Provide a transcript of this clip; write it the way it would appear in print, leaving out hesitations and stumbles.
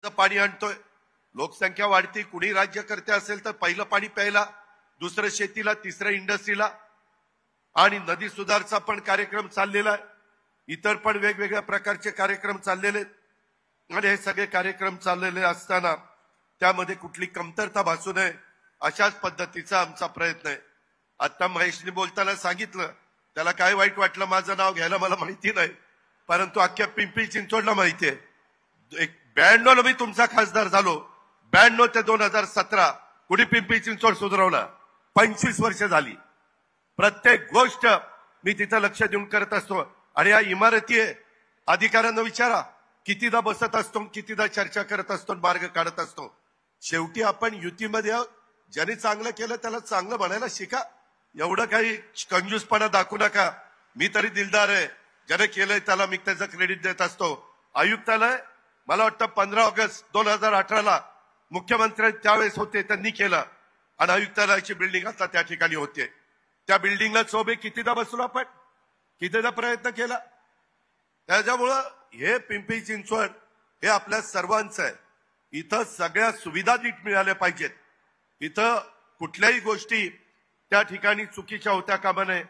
पाणी आणतोय, लोकसंख्या वाढती, कुणी राज्यकर्ते असेल तर पहिलं पाणी प्यायला, दुसरं शेतीला, तिसरं इंडस्ट्रीला, आणि नदी सुधारचा पण कार्यक्रम चाललेला आहे. इतर पण वेगवेगळ्या प्रकारचे कार्यक्रम चाललेले आहेत आणि हे सगळे कार्यक्रम चाललेले असताना त्यामध्ये कुठली कमतरता भासू नये अशाच पद्धतीचा आमचा प्रयत्न आहे. आता महेशने बोलताना सांगितलं, त्याला काय वाईट वाटलं माझं नाव घ्यायला मला माहिती नाही, परंतु अख्ख्या पिंपरी चिंचवडला माहिती आहे. 92 ला मी तुमचा खासदार झालो, 92 ते 2017 कुणी पिंपरी चिंचवड सुधारवला? 25 वर्ष झाली. प्रत्येक गोष्ट मी तिथं लक्ष देऊन करत असतो. आणि या इमारती अधिकाऱ्यांना विचारा, कितीदा बसत असतो, कितीदा चर्चा करत असतो, मार्ग काढत असतो. शेवटी आपण युतीमध्ये आहोत. ज्यांनी चांगलं केलं त्याला चांगलं म्हणायला शिका. एवढं काही कंजूसपणा दाखवू नका. मी तरी दिलदार आहे, ज्याने केलंय त्याला मी त्याचं क्रेडिट देत असतो. आयुक्तालय मला वाटतं 15 ऑगस्ट 2018 मुख्यमंत्री त्यावेळेस होते, त्यांनी केलं आणि आयुक्तालयाची बिल्डिंग आता त्या ठिकाणी होते. त्या बिल्डिंगला चोबे कितीदा बसलो आपण, कितीदा प्रयत्न केला. त्याच्यामुळं हे पिंपरी चिंचवड हे आपल्या सर्वांचं आहे. इथं सगळ्या सुविधा नीट मिळाल्या पाहिजेत. इथं कुठल्याही गोष्टी त्या ठिकाणी चुकीच्या होत्या कामा नये.